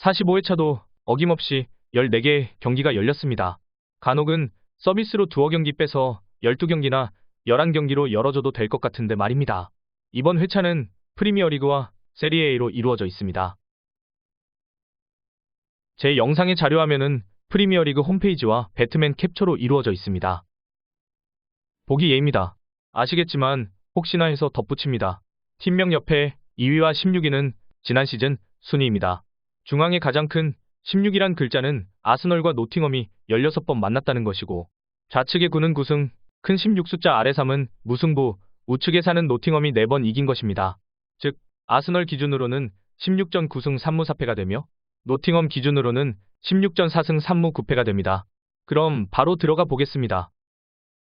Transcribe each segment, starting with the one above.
45회차도 어김없이 14개 경기가 열렸습니다. 간혹은 서비스로 두어 경기 빼서 12경기나 11경기로 열어줘도 될 것 같은데 말입니다. 이번 회차는 프리미어리그와 세리에A로 이루어져 있습니다. 제 영상의 자료화면은 프리미어리그 홈페이지와 배트맨 캡처로 이루어져 있습니다. 보기 예입니다. 아시겠지만 혹시나 해서 덧붙입니다. 팀명 옆에 2위와 16위는 지난 시즌 순위입니다. 중앙에 가장 큰 16이란 글자는 아스널과 노팅엄이 16번 만났다는 것이고, 좌측의 9는 9승, 큰 16 숫자 아래 3은 무승부, 우측에 사는 노팅엄이 4번 이긴 것입니다. 즉, 아스널 기준으로는 16전 9승 3무 4패가 되며, 노팅엄 기준으로는 16전 4승 3무 9패가 됩니다. 그럼 바로 들어가 보겠습니다.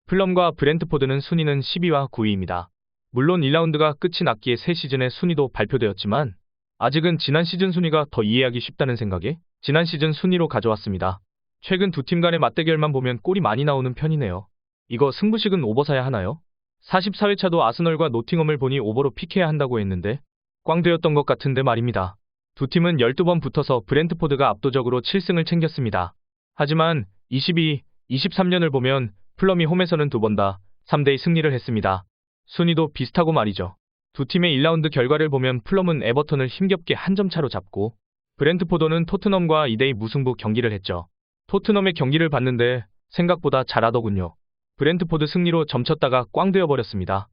풀럼과 브렌트포드는 순위는 10위와 9위입니다. 물론 1라운드가 끝이 났기에 새 시즌의 순위도 발표되었지만, 아직은 지난 시즌 순위가 더 이해하기 쉽다는 생각에 지난 시즌 순위로 가져왔습니다. 최근 두 팀 간의 맞대결만 보면 골이 많이 나오는 편이네요. 이거 승부식은 오버 사야 하나요? 44회차도 아스널과 노팅엄을 보니 오버로 픽해야 한다고 했는데 꽝 되었던 것 같은데 말입니다. 두 팀은 12번 붙어서 브렌트포드가 압도적으로 7승을 챙겼습니다. 하지만 22, 23년을 보면 풀럼이 홈에서는 2번 다 3대2 승리를 했습니다. 순위도 비슷하고 말이죠. 두 팀의 1라운드 결과를 보면 풀럼은 에버턴을 힘겹게 한 점 차로 잡고, 브렌트포드는 토트넘과 2대2 무승부 경기를 했죠. 토트넘의 경기를 봤는데 생각보다 잘하더군요. 브렌트포드 승리로 점쳤다가 꽝 되어버렸습니다.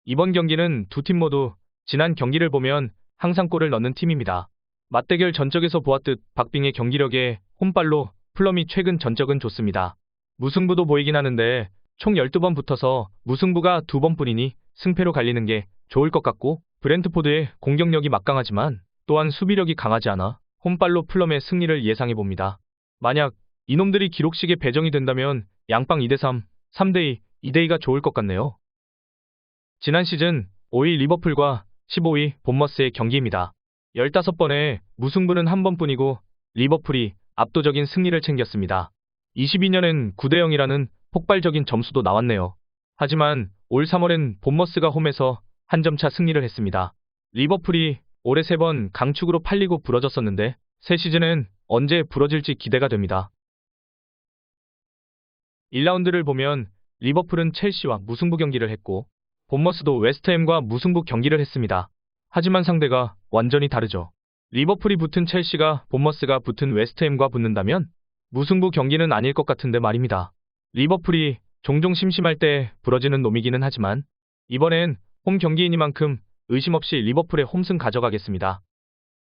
이번 경기는 두 팀 모두 지난 경기를 보면 항상 골을 넣는 팀입니다. 맞대결 전적에서 보았듯 박빙의 경기력에 홈발로 풀럼이 최근 전적은 좋습니다. 무승부도 보이긴 하는데 총 12번 붙어서 무승부가 2번뿐이니 승패로 갈리는 게 좋을 것 같고, 브렌트포드의 공격력이 막강하지만 또한 수비력이 강하지 않아 홈발로 풀럼의 승리를 예상해봅니다. 만약 이놈들이 기록식에 배정이 된다면 양빵 2대3, 3대2, 2대2가 좋을 것 같네요. 지난 시즌 5위 리버풀과 15위 본머스의 경기입니다. 15번의 무승부는 1번뿐이고 리버풀이 압도적인 승리를 챙겼습니다. 22년엔 9대0이라는 폭발적인 점수도 나왔네요. 하지만 올 3월엔 본머스가 홈에서 한 점 차 승리를 했습니다. 리버풀이 올해 3번 강축으로 팔리고 부러졌었는데 새 시즌엔 언제 부러질지 기대가 됩니다. 1라운드를 보면 리버풀은 첼시와 무승부 경기를 했고, 본머스도 웨스트햄과 무승부 경기를 했습니다. 하지만 상대가 완전히 다르죠. 리버풀이 붙은 첼시가 본머스가 붙은 웨스트햄과 붙는다면 무승부 경기는 아닐 것 같은데 말입니다. 리버풀이 종종 심심할 때 부러지는 놈이기는 하지만 이번엔 홈 경기이니만큼 의심 없이 리버풀의 홈승 가져가겠습니다.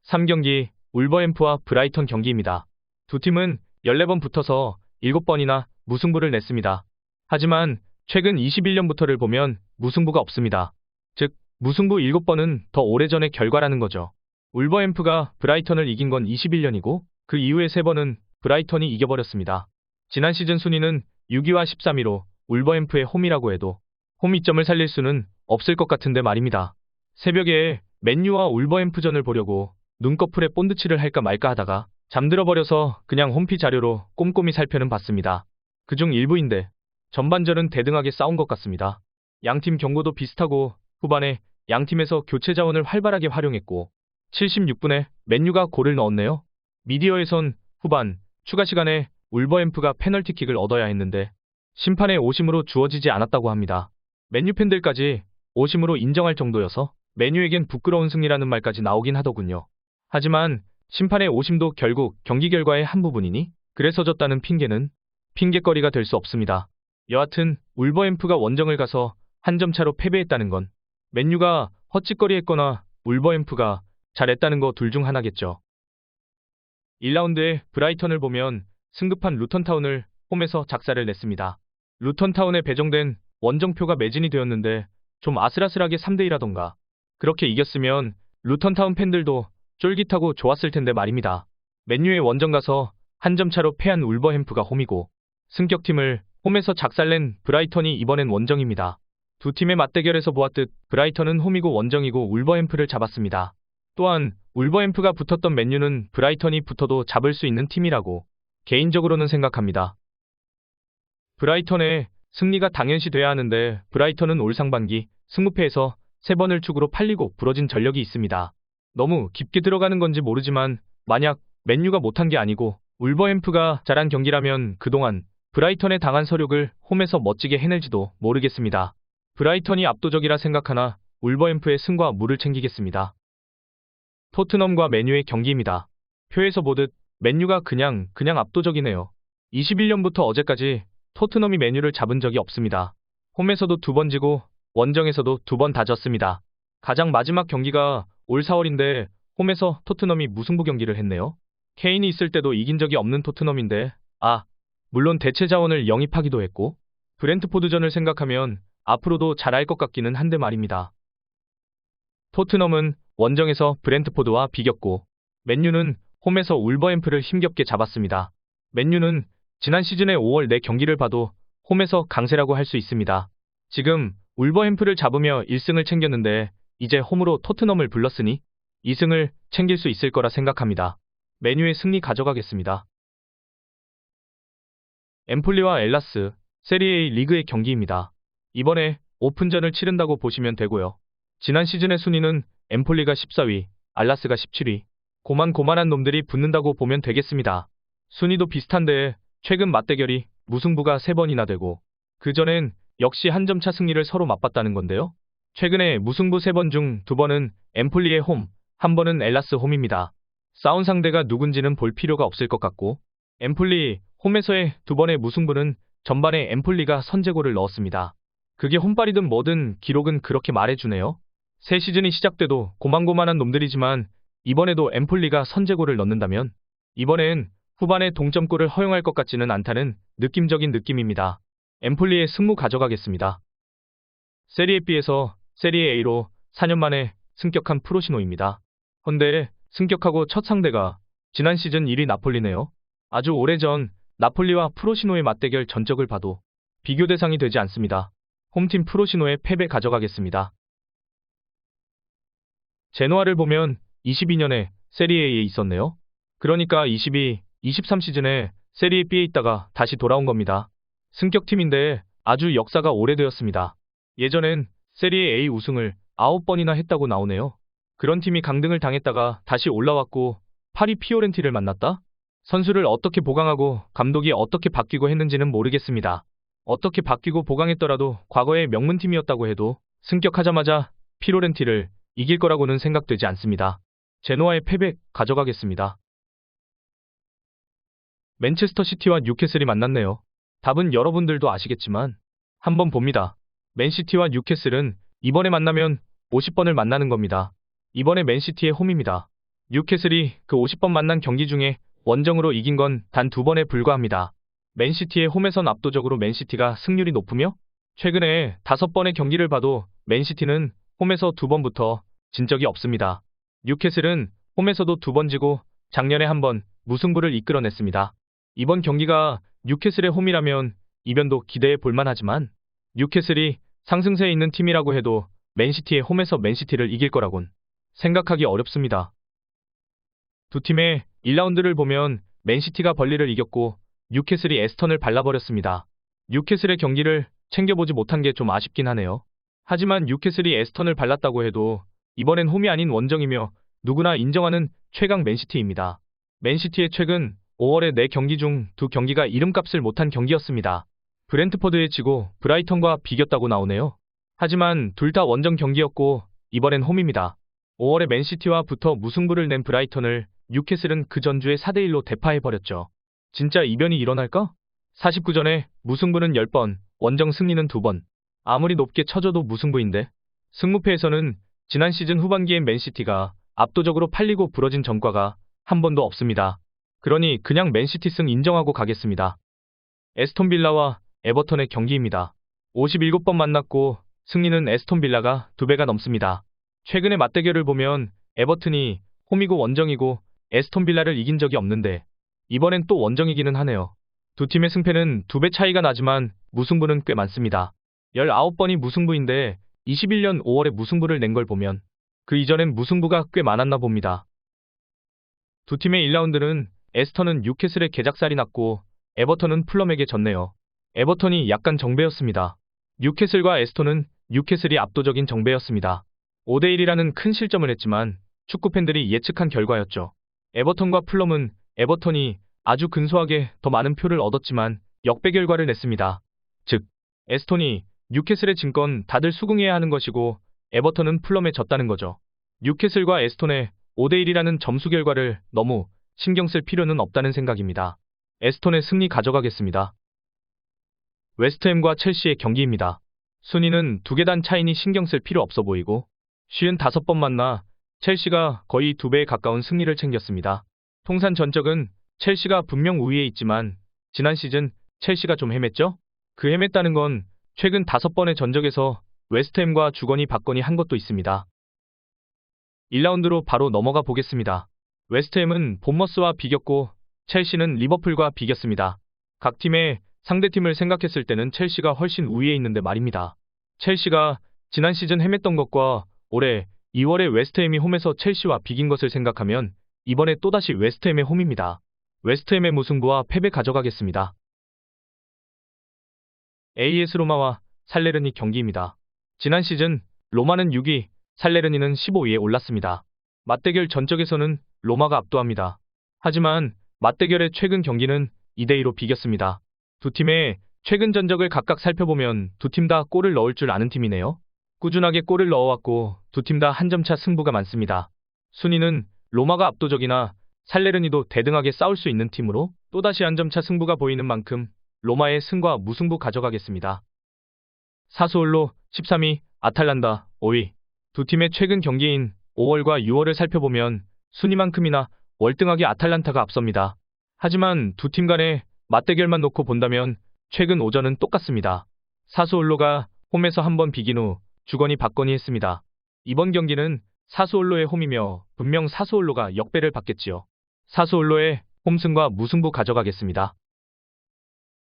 3경기 울버햄프와 브라이턴 경기입니다. 두 팀은 14번 붙어서 7번이나 무승부를 냈습니다. 하지만 최근 21년부터를 보면 무승부가 없습니다. 즉, 무승부 7번은 더 오래전의 결과라는 거죠. 울버햄프가 브라이턴을 이긴 건 21년이고 그 이후의 3번은 브라이턴이 이겨버렸습니다. 지난 시즌 순위는 6위와 13위로 울버햄프의 홈이라고 해도 홈 이점을 살릴 수는 없을 것 같은데 말입니다. 새벽에 맨유와 울버햄프전을 보려고 눈꺼풀에 본드칠을 할까 말까 하다가 잠들어버려서 그냥 홈피 자료로 꼼꼼히 살펴는 봤습니다. 그중 일부인데 전반전은 대등하게 싸운 것 같습니다. 양팀 경고도 비슷하고 후반에 양팀에서 교체 자원을 활발하게 활용했고 76분에 맨유가 골을 넣었네요. 미디어에선 후반 추가 시간에 울버햄프가 페널티킥을 얻어야 했는데 심판의 오심으로 주어지지 않았다고 합니다. 맨유 팬들까지 오심으로 인정할 정도여서 맨유에겐 부끄러운 승리라는 말까지 나오긴 하더군요. 하지만 심판의 오심도 결국 경기 결과의 한 부분이니 그래서 졌다는 핑계는 핑계거리가 될 수 없습니다. 여하튼 울버햄프가 원정을 가서 한 점 차로 패배했다는 건 맨유가 헛짓거리했거나 울버햄프가 잘했다는 거 둘 중 하나겠죠. 1라운드에 브라이턴을 보면 승급한 루턴타운을 홈에서 작사를 냈습니다. 루턴타운에 배정된 원정표가 매진이 되었는데 좀 아슬아슬하게 3대2라던가 그렇게 이겼으면 루턴타운 팬들도 쫄깃하고 좋았을 텐데 말입니다. 맨유의 원정 가서 한 점 차로 패한 울버햄프가 홈이고 승격팀을 홈에서 작살낸 브라이턴이 이번엔 원정입니다. 두 팀의 맞대결에서 보았듯 브라이턴은 홈이고 원정이고 울버햄프를 잡았습니다. 또한 울버햄프가 붙었던 맨유는 브라이턴이 붙어도 잡을 수 있는 팀이라고 개인적으로는 생각합니다. 브라이턴의 승리가 당연시 돼야 하는데 브라이턴은 올 상반기 승무패에서 3번을 축으로 팔리고 부러진 전력이 있습니다. 너무 깊게 들어가는 건지 모르지만 만약 맨유가 못한 게 아니고 울버햄프가 잘한 경기라면 그동안 브라이턴에 당한 서력을 홈에서 멋지게 해낼지도 모르겠습니다. 브라이턴이 압도적이라 생각하나 울버햄프의 승과 무를 챙기겠습니다. 토트넘과 맨유의 경기입니다. 표에서 보듯 맨유가 그냥 압도적이네요. 21년부터 어제까지 토트넘이 맨유를 잡은 적이 없습니다. 홈에서도 2번 지고 원정에서도 2번 다 졌습니다. 가장 마지막 경기가 올 4월인데 홈에서 토트넘이 무승부 경기를 했네요. 케인이 있을 때도 이긴 적이 없는 토트넘인데 물론 대체 자원을 영입하기도 했고 브렌트포드전을 생각하면 앞으로도 잘할 것 같기는 한데 말입니다. 토트넘은 원정에서 브렌트포드와 비겼고 맨유는 홈에서 울버햄프를 힘겹게 잡았습니다. 맨유는 지난 시즌의 5월 4경기를 봐도 홈에서 강세라고 할 수 있습니다. 지금 울버햄프를 잡으며 1승을 챙겼는데 이제 홈으로 토트넘을 불렀으니 2승을 챙길 수 있을 거라 생각합니다. 맨유의 승리 가져가겠습니다. 엠폴리와 엘라스, 세리에 A 리그의 경기입니다. 이번에 오픈전을 치른다고 보시면 되고요. 지난 시즌의 순위는 엠폴리가 14위, 알라스가 17위. 고만고만한 놈들이 붙는다고 보면 되겠습니다. 순위도 비슷한데 최근 맞대결이 무승부가 3번이나 되고 그전엔 역시 한 점 차 승리를 서로 맛봤다는 건데요. 최근에 무승부 3번 중 2번은 엠폴리의 홈, 1번은 엘라스 홈입니다. 싸운 상대가 누군지는 볼 필요가 없을 것 같고 엠폴리 홈에서의 2번의 무승부는 전반에 엠폴리가 선제골을 넣었습니다. 그게 홈발이든 뭐든 기록은 그렇게 말해주네요. 새 시즌이 시작돼도 고만고만한 놈들이지만 이번에도 엠폴리가 선제골을 넣는다면 이번엔 후반에 동점골을 허용할 것 같지는 않다는 느낌적인 느낌입니다. 엠폴리의 승무 가져가겠습니다. 세리에 B에서 세리에 A로 4년 만에 승격한 프로시노입니다. 헌데 승격하고 첫 상대가 지난 시즌 1위 나폴리네요. 아주 오래전 나폴리와 프로시노의 맞대결 전적을 봐도 비교 대상이 되지 않습니다. 홈팀 프로시노의 패배 가져가겠습니다. 제노아를 보면 22년에 세리에에 있었네요. 그러니까 22, 23 시즌에 세리에 B에 있다가 다시 돌아온 겁니다. 승격팀인데 아주 역사가 오래되었습니다. 예전엔 세리에 A 우승을 9번이나 했다고 나오네요. 그런 팀이 강등을 당했다가 다시 올라왔고 파리 피오렌티를 만났다? 선수를 어떻게 보강하고 감독이 어떻게 바뀌고 했는지는 모르겠습니다. 어떻게 바뀌고 보강했더라도 과거의 명문팀이었다고 해도 승격하자마자 피오렌티를 이길 거라고는 생각되지 않습니다. 제노아의 패배 가져가겠습니다. 맨체스터 시티와 뉴캐슬이 만났네요. 답은 여러분들도 아시겠지만 한번 봅니다. 맨시티와 뉴캐슬은 이번에 만나면 50번을 만나는 겁니다. 이번에 맨시티의 홈입니다. 뉴캐슬이 그 50번 만난 경기 중에 원정으로 이긴 건 단 2번에 불과합니다. 맨시티의 홈에선 압도적으로 맨시티가 승률이 높으며 최근에 5번의 경기를 봐도 맨시티는 홈에서 2번부터 진 적이 없습니다. 뉴캐슬은 홈에서도 2번 지고 작년에 1번 무승부를 이끌어냈습니다. 이번 경기가 뉴캐슬의 홈이라면 이변도 기대해 볼만하지만 뉴캐슬이 상승세에 있는 팀이라고 해도 맨시티의 홈에서 맨시티를 이길 거라곤 생각하기 어렵습니다. 두 팀의 1라운드를 보면 맨시티가 벌리를 이겼고 뉴캐슬이 에스턴을 발라버렸습니다. 뉴캐슬의 경기를 챙겨보지 못한 게 좀 아쉽긴 하네요. 하지만 뉴캐슬이 에스턴을 발랐다고 해도 이번엔 홈이 아닌 원정이며 누구나 인정하는 최강 맨시티입니다. 맨시티의 최근 5월의 4경기 중 2경기가 이름값을 못한 경기였습니다. 브렌트포드에 지고 브라이턴과 비겼다고 나오네요. 하지만 둘 다 원정 경기였고 이번엔 홈입니다. 5월에 맨시티와 붙어 무승부를 낸 브라이턴을 뉴캐슬은 그 전주에 4대1로 대파해버렸죠. 진짜 이변이 일어날까? 49전에 무승부는 10번, 원정 승리는 2번. 아무리 높게 쳐줘도 무승부인데 승무패에서는 지난 시즌 후반기엔 맨시티가 압도적으로 팔리고 부러진 전과가 한 번도 없습니다. 그러니 그냥 맨시티 승 인정하고 가겠습니다. 에스톤 빌라와 에버턴의 경기입니다. 57번 만났고 승리는 에스톤 빌라가 2배가 넘습니다. 최근의 맞대결을 보면 에버튼이 홈이고 원정이고 에스톤 빌라를 이긴 적이 없는데 이번엔 또 원정이기는 하네요. 두 팀의 승패는 2배 차이가 나지만 무승부는 꽤 많습니다. 19번이 무승부인데 21년 5월에 무승부를 낸 걸 보면 그 이전엔 무승부가 꽤 많았나 봅니다. 두 팀의 1라운드는 에스턴은 뉴캐슬의 개작살이 났고 에버턴은 풀럼에게 졌네요. 에버턴이 약간 정배였습니다. 뉴캐슬과 에스턴은 뉴캐슬이 압도적인 정배였습니다. 5대1이라는 큰 실점을 했지만 축구 팬들이 예측한 결과였죠. 에버턴과 풀럼은 에버턴이 아주 근소하게 더 많은 표를 얻었지만 역배 결과를 냈습니다. 즉, 에스톤이 뉴캐슬에 진 건 다들 수긍해야 하는 것이고 에버턴은 풀럼에 졌다는 거죠. 뉴캐슬과 에스톤의 5대1이라는 점수 결과를 너무 신경 쓸 필요는 없다는 생각입니다. 에스톤의 승리 가져가겠습니다. 웨스트햄과 첼시의 경기입니다. 순위는 두 계단 차이니 신경 쓸 필요 없어 보이고 55번 만나 첼시가 거의 2배에 가까운 승리를 챙겼습니다. 통산 전적은 첼시가 분명 우위에 있지만 지난 시즌 첼시가 좀 헤맸죠? 그 헤맸다는 건 최근 5번의 전적에서 웨스트햄과 주거니 받거니 한 것도 있습니다. 1라운드로 바로 넘어가 보겠습니다. 웨스트햄은 본머스와 비겼고 첼시는 리버풀과 비겼습니다. 각 팀의 상대팀을 생각했을 때는 첼시가 훨씬 우위에 있는데 말입니다. 첼시가 지난 시즌 헤맸던 것과 올해 2월에 웨스트햄이 홈에서 첼시와 비긴 것을 생각하면 이번에 또다시 웨스트햄의 홈입니다. 웨스트햄의 무승부와 패배 가져가겠습니다. AS 로마와 살레르니 경기입니다. 지난 시즌 로마는 6위, 살레르니는 15위에 올랐습니다. 맞대결 전적에서는 로마가 압도합니다. 하지만 맞대결의 최근 경기는 2대2로 비겼습니다. 두 팀의 최근 전적을 각각 살펴보면 두 팀 다 골을 넣을 줄 아는 팀이네요. 꾸준하게 골을 넣어왔고 두 팀 다 한 점차 승부가 많습니다. 순위는 로마가 압도적이나 살레르니도 대등하게 싸울 수 있는 팀으로 또다시 한 점차 승부가 보이는 만큼 로마의 승과 무승부 가져가겠습니다. 사수올로 13위, 아탈란타 5위. 두 팀의 최근 경기인 5월과 6월을 살펴보면 순위만큼이나 월등하게 아탈란타가 앞섭니다. 하지만 두 팀 간의 맞대결만 놓고 본다면 최근 오전은 똑같습니다. 사수올로가 홈에서 한번 비긴 후 주거니 받거니 했습니다. 이번 경기는 사수올로의 홈이며 분명 사수올로가 역배를 받겠지요. 사수올로의 홈승과 무승부 가져가겠습니다.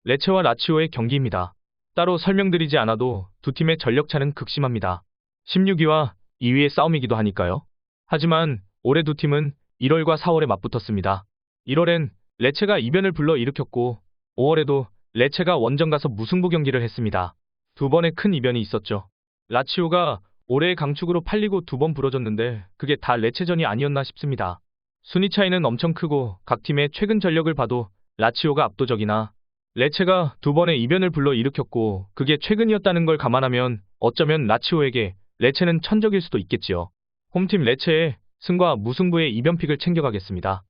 레체와 라치오의 경기입니다. 따로 설명드리지 않아도 두 팀의 전력차는 극심합니다. 16위와 2위의 싸움이기도 하니까요. 하지만 올해 두 팀은 1월과 4월에 맞붙었습니다. 1월엔 레체가 이변을 불러 일으켰고 5월에도 레체가 원정 가서 무승부 경기를 했습니다. 두 번의 큰 이변이 있었죠. 라치오가 올해의 강축으로 팔리고 2번 부러졌는데 그게 다 레체전이 아니었나 싶습니다. 순위 차이는 엄청 크고 각 팀의 최근 전력을 봐도 라치오가 압도적이나 레체가 2번의 이변을 불러 일으켰고 그게 최근이었다는 걸 감안하면 어쩌면 라치오에게 레체는 천적일 수도 있겠지요. 홈팀 레체의 승과 무승부의 이변픽을 챙겨가겠습니다.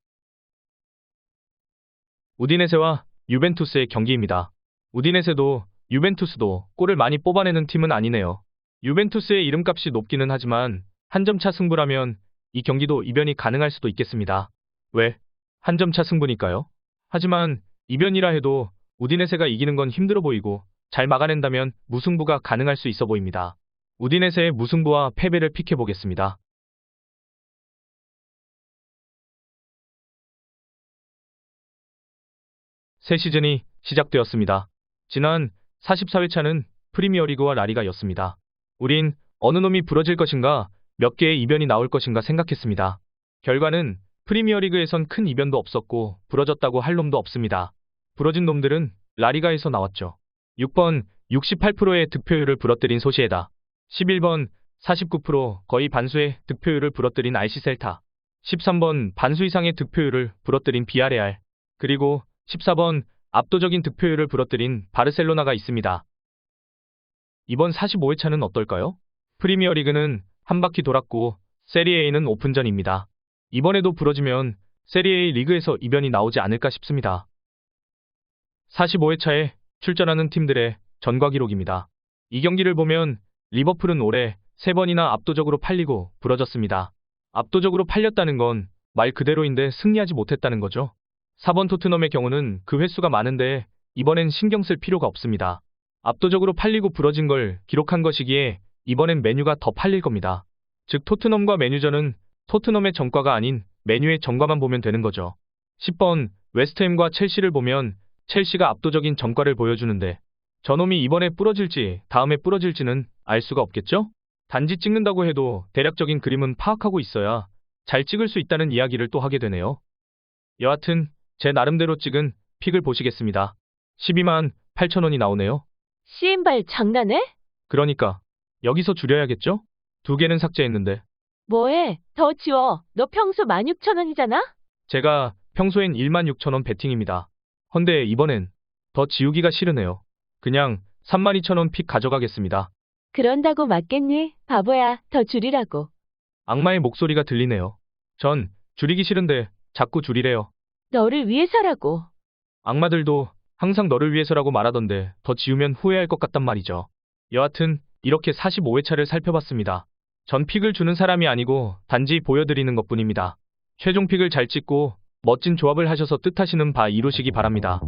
우디네세와 유벤투스의 경기입니다. 우디네세도 유벤투스도 골을 많이 뽑아내는 팀은 아니네요. 유벤투스의 이름값이 높기는 하지만 한 점차 승부라면 이 경기도 이변이 가능할 수도 있겠습니다. 왜? 한 점차 승부니까요. 하지만 이변이라 해도 우디네세가 이기는 건 힘들어 보이고 잘 막아낸다면 무승부가 가능할 수 있어 보입니다. 우디네세의 무승부와 패배를 픽해보겠습니다. 새 시즌이 시작되었습니다. 지난 44회차는 프리미어리그와 라리가였습니다. 우린 어느 놈이 부러질 것인가, 몇 개의 이변이 나올 것인가 생각했습니다. 결과는 프리미어리그에선 큰 이변도 없었고 부러졌다고 할 놈도 없습니다. 부러진 놈들은 라리가에서 나왔죠. 6번 68%의 득표율을 부러뜨린 소시에다, 11번 49% 거의 반수의 득표율을 부러뜨린 RC 셀타, 13번 반수 이상의 득표율을 부러뜨린 비아레알, 그리고 14번 압도적인 득표율을 부러뜨린 바르셀로나가 있습니다. 이번 45회차는 어떨까요? 프리미어리그는 한 바퀴 돌았고 세리에A는 오픈전입니다. 이번에도 부러지면 세리에A 리그에서 이변이 나오지 않을까 싶습니다. 45회차에 출전하는 팀들의 전과 기록입니다. 이 경기를 보면 리버풀은 올해 3번이나 압도적으로 팔리고 부러졌습니다. 압도적으로 팔렸다는 건 말 그대로인데 승리하지 못했다는 거죠. 4번 토트넘의 경우는 그 횟수가 많은데 이번엔 신경 쓸 필요가 없습니다. 압도적으로 팔리고 부러진 걸 기록한 것이기에 이번엔 메뉴가 더 팔릴 겁니다. 즉 토트넘과 메뉴전은 토트넘의 전과가 아닌 메뉴의 전과만 보면 되는 거죠. 10번 웨스트햄과 첼시를 보면 첼시가 압도적인 전과를 보여주는데 저놈이 이번에 부러질지 다음에 부러질지는 알 수가 없겠죠? 단지 찍는다고 해도 대략적인 그림은 파악하고 있어야 잘 찍을 수 있다는 이야기를 또 하게 되네요. 여하튼 제 나름대로 찍은 픽을 보시겠습니다. 12만 8천원이 나오네요. 씨임발 장난해? 그러니까 여기서 줄여야겠죠? 2개는 삭제했는데. 뭐해? 더 지워. 너 평소 16,000원이잖아? 제가 평소엔 16,000원 베팅입니다. 헌데 이번엔 더 지우기가 싫으네요. 그냥 32,000원 픽 가져가겠습니다. 그런다고 맞겠니? 바보야, 더 줄이라고. 악마의 목소리가 들리네요. 전 줄이기 싫은데 자꾸 줄이래요. 너를 위해서라고. 악마들도 항상 너를 위해서라고 말하던데 더 지우면 후회할 것 같단 말이죠. 여하튼 이렇게 45회차를 살펴봤습니다. 전 픽을 주는 사람이 아니고 단지 보여드리는 것뿐입니다. 최종 픽을 잘 찍고 멋진 조합을 하셔서 뜻하시는 바 이루시기 바랍니다.